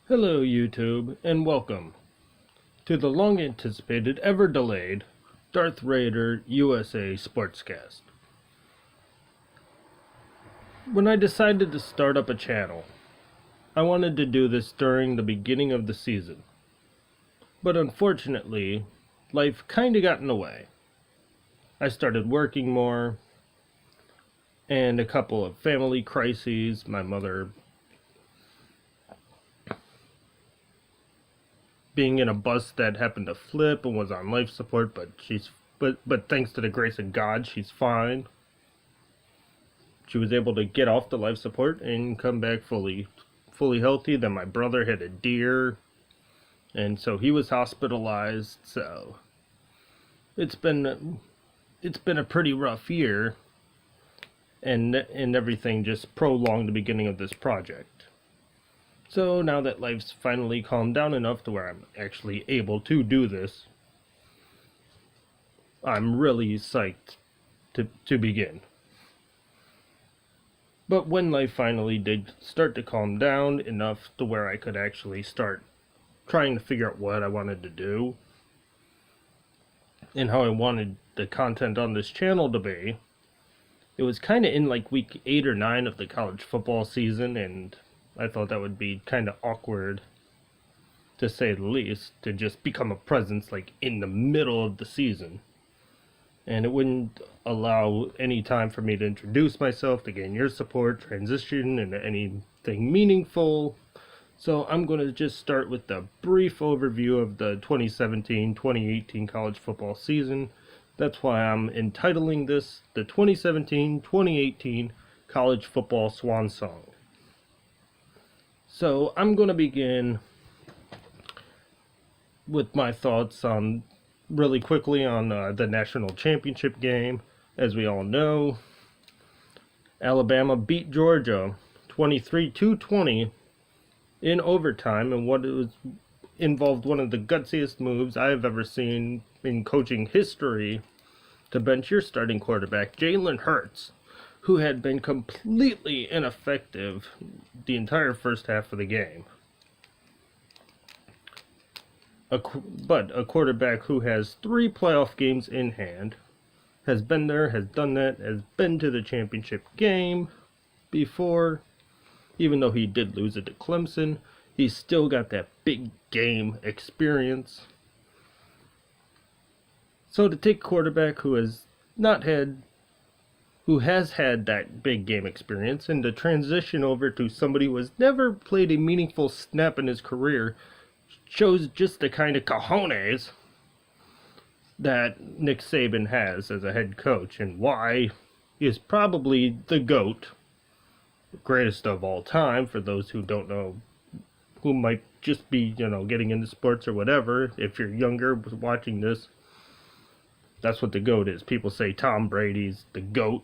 Hello YouTube, and welcome to the long-anticipated, ever-delayed Darth Rayder USA sportscast. When I decided to start up a channel, I wanted to do this during the beginning of the season. But unfortunately, life kinda got in the way. I started working more, and a couple of family crises. My mother being in a bus that happened to flip and was on life support, but thanks to the grace of God, she's fine. She was able to get off the life support and come back fully healthy. Then my brother hit a deer, and so he was hospitalized. So it's been a pretty rough year, and everything just prolonged the beginning of this project. So now that life's finally calmed down enough to where I'm actually able to do this, I'm really psyched to begin. But when life finally did start to calm down enough to where I could actually start trying to figure out what I wanted to do and how I wanted the content on this channel to be, it was kind of in like week 8 or 9 of the college football season, and I thought that would be kind of awkward, to say the least, to just become a presence like in the middle of the season. And it wouldn't allow any time for me to introduce myself, to gain your support, transition into anything meaningful. So I'm going to just start with the brief overview of the 2017-2018 college football season. That's why I'm entitling this the 2017-2018 college football Swansong. So I'm going to begin with my thoughts on really quickly on the national championship game. As we all know, Alabama beat Georgia 23-20 in overtime, and involved one of the gutsiest moves I've ever seen in coaching history, to bench your starting quarterback, Jalen Hurts, who had been completely ineffective the entire first half of the game. But a quarterback who has 3 playoff games in hand, has been there, has done that, has been to the championship game before. Even though he did lose it to Clemson, he's still got that big game experience. So to take a quarterback who has had that big game experience, and to transition over to somebody who has never played a meaningful snap in his career, shows just the kind of cojones that Nick Saban has as a head coach, and why he is probably the GOAT, greatest of all time, for those who don't know, who might just be, getting into sports or whatever. If you're younger watching this, that's what the GOAT is. People say Tom Brady's the GOAT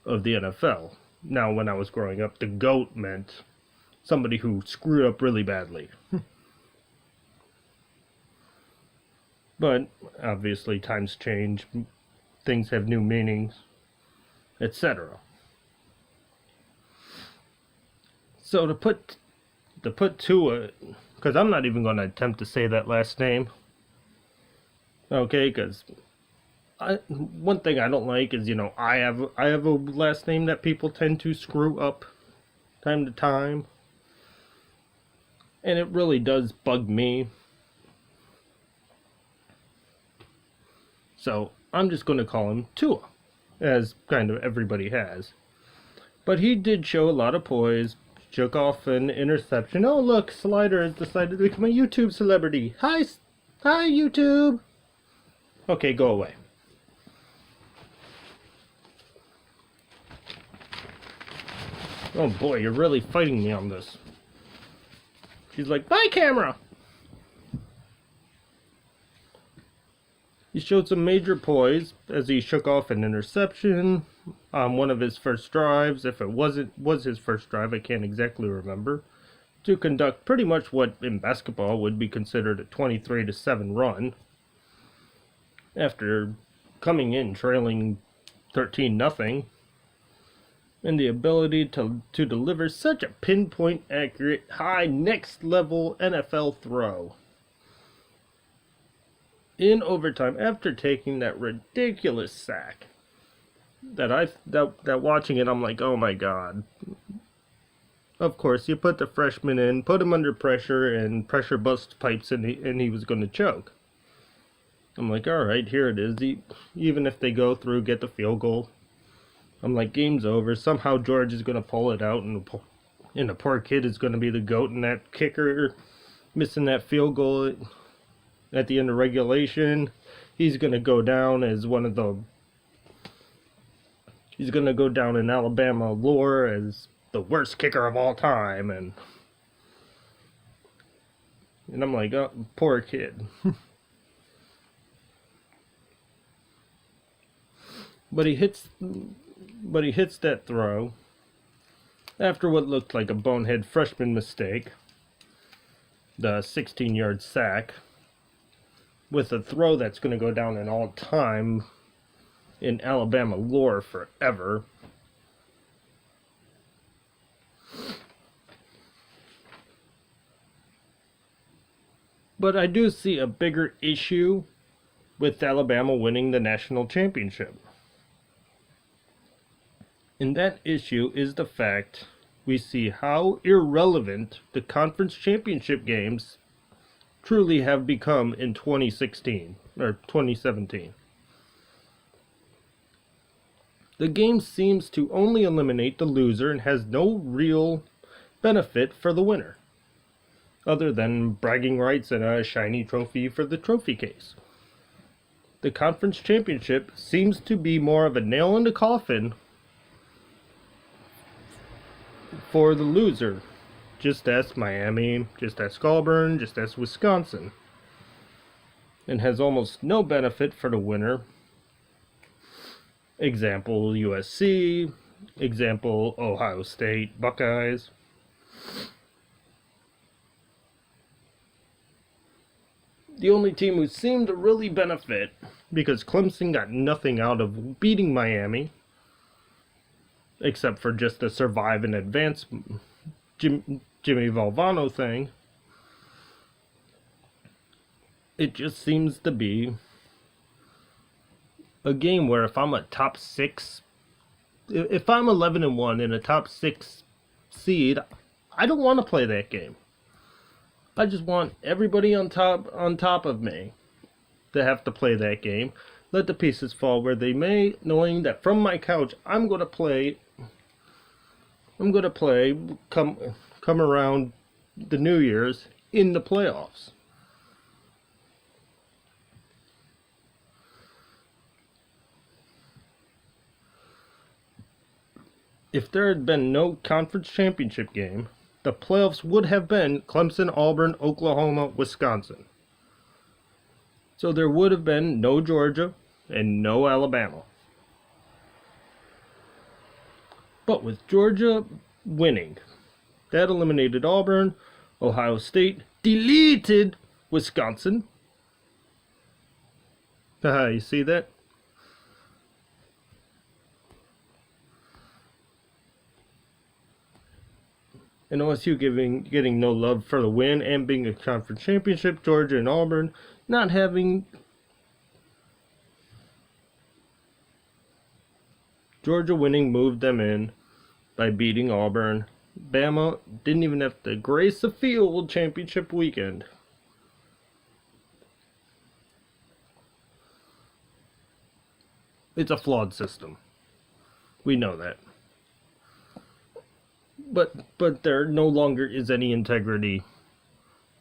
of the NFL. Now, when I was growing up, the GOAT meant somebody who screwed up really badly. But obviously times change, things have new meanings, etc. So to put Tua, because I'm not even going to attempt to say that last name, okay, because one thing I don't like is, I have a last name that people tend to screw up time to time, and it really does bug me. So I'm just going to call him Tua, as kind of everybody has. But he did show a lot of poise, shook off an interception. Oh look, Slider has decided to become a YouTube celebrity. Hi YouTube. Okay, go away. Oh boy, you're really fighting me on this. She's like, bye camera! He showed some major poise as he shook off an interception on one of his first drives. If it was his first drive, I can't exactly remember, to conduct pretty much what in basketball would be considered a 23-7 run. After coming in trailing 13-0, and the ability to deliver such a pinpoint accurate, high, next level NFL throw in overtime after taking that ridiculous sack. That watching it, I'm like, oh my god. Of course, you put the freshman in, put him under pressure, and pressure bust pipes, and he was going to choke. I'm like, all right, here it is. Even if they go through, get the field goal, I'm like, game's over. Somehow George is going to pull it out, and the poor kid is going to be the GOAT, and that kicker missing that field goal at the end of regulation, he's going to go down as one of the... He's going to go down in Alabama lore as the worst kicker of all time, and I'm like, oh, poor kid. But he hits that throw after what looked like a bonehead freshman mistake, the 16-yard sack, with a throw that's going to go down in all time in Alabama lore forever. But I do see a bigger issue with Alabama winning the national championship. And that issue is the fact we see how irrelevant the conference championship games truly have become in 2016 or 2017. The game seems to only eliminate the loser and has no real benefit for the winner, other than bragging rights and a shiny trophy for the trophy case. The conference championship seems to be more of a nail in the coffin for the loser. Just ask Miami, just ask Auburn, just ask Wisconsin. And has almost no benefit for the winner. Example, USC. Example, Ohio State Buckeyes. The only team who seemed to really benefit, because Clemson got nothing out of beating Miami, except for just the survive and advance Jimmy Valvano thing. It just seems to be a game where if I'm a top 6, if I'm 11-1 in a top 6 seed, I don't want to play that game. I just want everybody on top of me to have to play that game. Let the pieces fall where they may, knowing that from my couch I'm going to play come around the New Year's in the playoffs. If there had been no conference championship game, the playoffs would have been Clemson, Auburn, Oklahoma, Wisconsin. So there would have been no Georgia and no Alabama. But with Georgia winning, that eliminated Auburn. Ohio State deleted Wisconsin. You see that? And OSU getting no love for the win and being a conference championship. Georgia and Auburn not having... Georgia winning moved them in by beating Auburn. Bama didn't even have to grace the field championship weekend. It's a flawed system. We know that. But there no longer is any integrity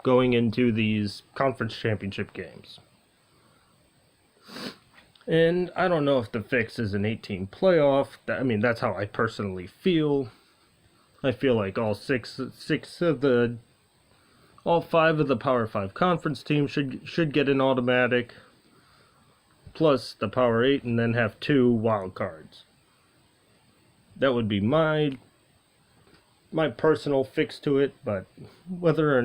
going into these conference championship games. And I don't know if the fix is an 18 playoff. I mean, that's how I personally feel. I feel like all five of the Power 5 conference teams should get an automatic, plus the Power 8, and then have 2 wild cards. That would be my personal fix to it, but whether or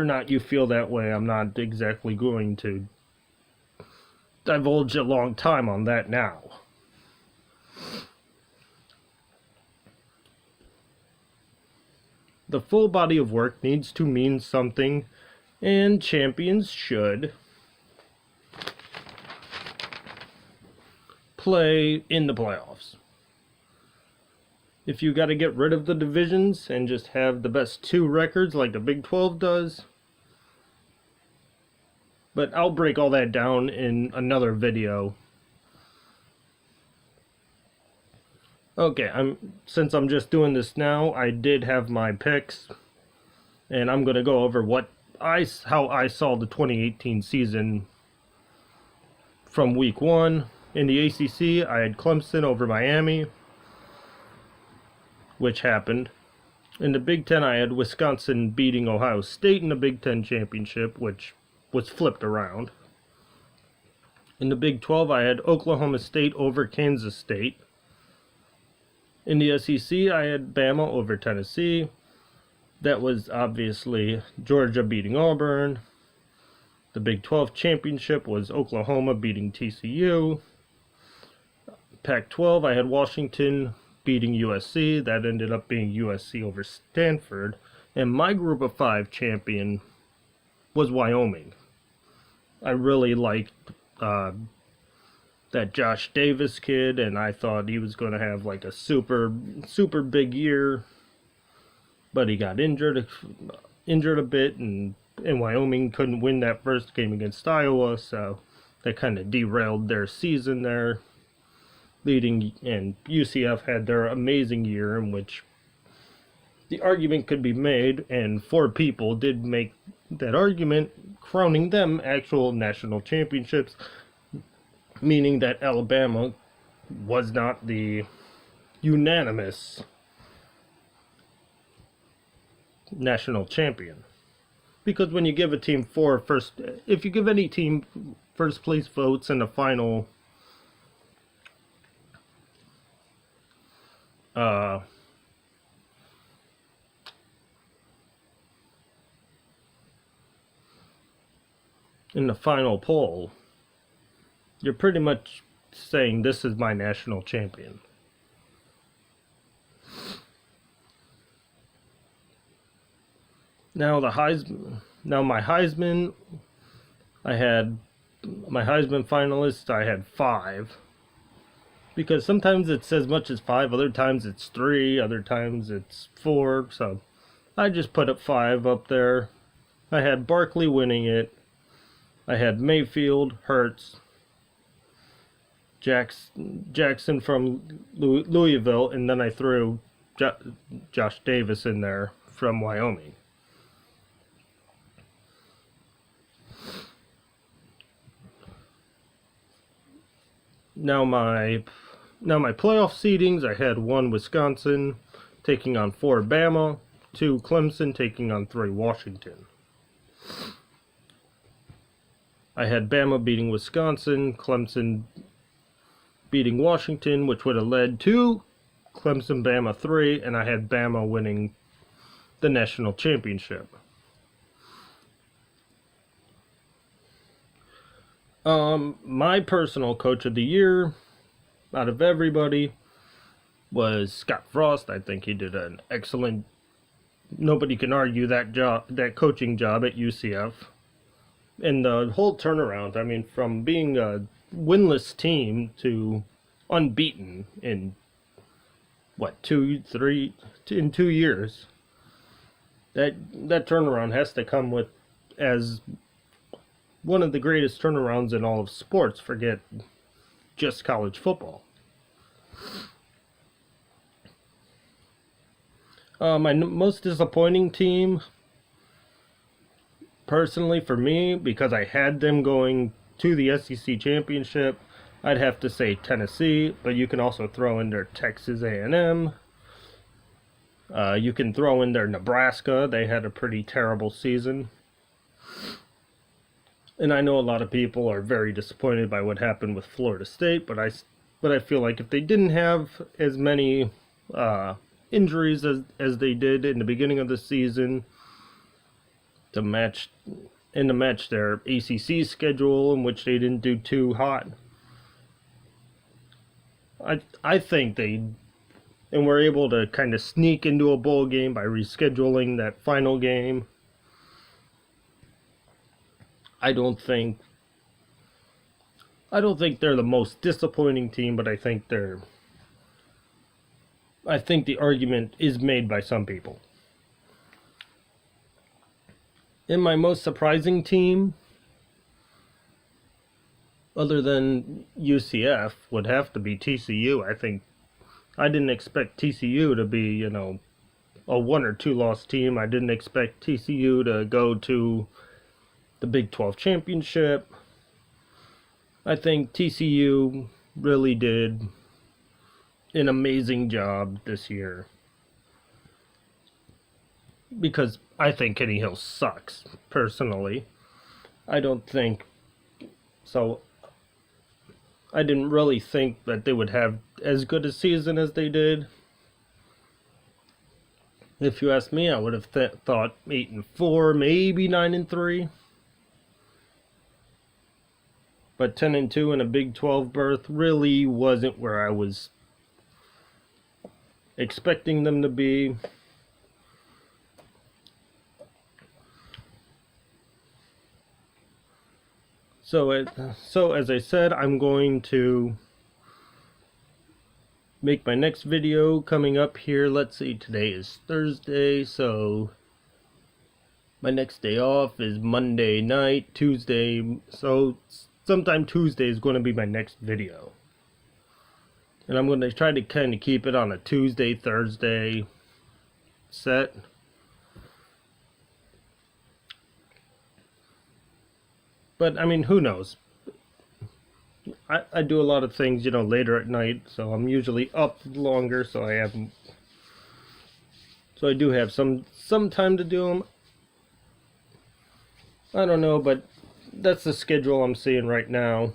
not you feel that way, I'm not exactly going to divulge a long time on that now. The full body of work needs to mean something, and champions should play in the playoffs. If you got to get rid of the divisions and just have the best 2 records like the Big 12 does, but I'll break all that down in another video. Okay, since I'm just doing this now, I did have my picks, and I'm gonna go over how I saw the 2018 season from week 1. In the ACC, I had Clemson over Miami, which happened. In the Big Ten, I had Wisconsin beating Ohio State in the Big Ten championship, which was flipped around. In the Big 12, I had Oklahoma State over Kansas State. In the SEC, I had Bama over Tennessee. That was obviously Georgia beating Auburn. The Big 12 championship was Oklahoma beating TCU. Pac-12, I had Washington beating USC. That ended up being USC over Stanford. And my group of 5 champion was Wyoming. I really liked that Josh Davis kid, and I thought he was going to have like a super big year, but he got injured a bit, and Wyoming couldn't win that first game against Iowa, so that kind of derailed their season there. And UCF had their amazing year, in which the argument could be made, and 4 people did make that argument, crowning them actual national championships, meaning that Alabama was not the unanimous national champion. Because when you give a team if you give any team first place votes in the final poll, you're pretty much saying this is my national champion. Now my Heisman, my Heisman finalists, I had 5. Because sometimes it's as much as 5, other times it's 3, other times it's 4, so I just put up 5 up there. I had Barkley winning it. I had Mayfield, Hurts, Jackson from Louisville, and then I threw Josh Davis in there from Wyoming. Now my playoff seedings, I had 1 Wisconsin taking on 4 Bama, 2 Clemson taking on 3 Washington. I had Bama beating Wisconsin, Clemson beating Washington, which would have led to Clemson Bama 3, and I had Bama winning the national championship. My personal coach of the year out of everybody was Scott Frost. I think he did an excellent, nobody can argue that coaching job at UCF. And the whole turnaround, I mean, from being a winless team to unbeaten in 2 years. That turnaround has to come with as one of the greatest turnarounds in all of sports. Forget just college football. My most disappointing team, personally for me, because I had them going to the SEC championship, I'd have to say Tennessee, but you can also throw in there Texas A&M. You can throw in there Nebraska. They had a pretty terrible season. And I know a lot of people are very disappointed by what happened with Florida State, but I feel like if they didn't have as many injuries as they did in the beginning of the season to match and to match their ACC schedule, in which they didn't do too hot. I think they and were able to kind of sneak into a bowl game by rescheduling that final game. I don't think they're the most disappointing team, but I think the argument is made by some people. And my most surprising team, other than UCF, would have to be TCU. I didn't expect TCU to be, a 1 or 2 loss team. I didn't expect TCU to go to the Big 12 championship. I think TCU really did an amazing job this year, because I think Kenny Hill sucks, personally. I didn't really think that they would have as good a season as they did. If you ask me, I would have thought 8-4, maybe 9-3. But 10-2 in a Big 12 berth really wasn't where I was expecting them to be. So as I said, I'm going to make my next video coming up here. Let's see, today is Thursday, so my next day off is Monday night, Tuesday, so sometime Tuesday is going to be my next video. And I'm going to try to kind of keep it on a Tuesday, Thursday set. But, I mean, who knows? I do a lot of things, later at night, so I'm usually up longer, so I do have some time to do them. I don't know, but that's the schedule I'm seeing right now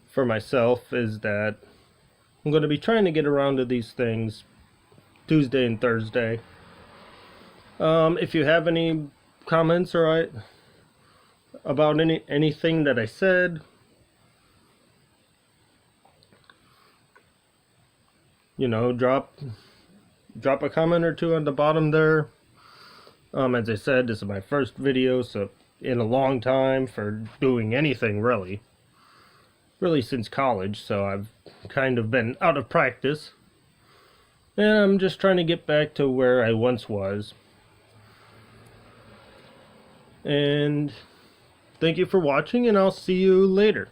for myself, is that I'm going to be trying to get around to these things Tuesday and Thursday. If you have any comments about anything that I said, drop a comment or two on the bottom there. As I said, this is my first video, so in a long time for doing anything really since college, so I've kind of been out of practice, and I'm just trying to get back to where I once was. And thank you for watching, and I'll see you later.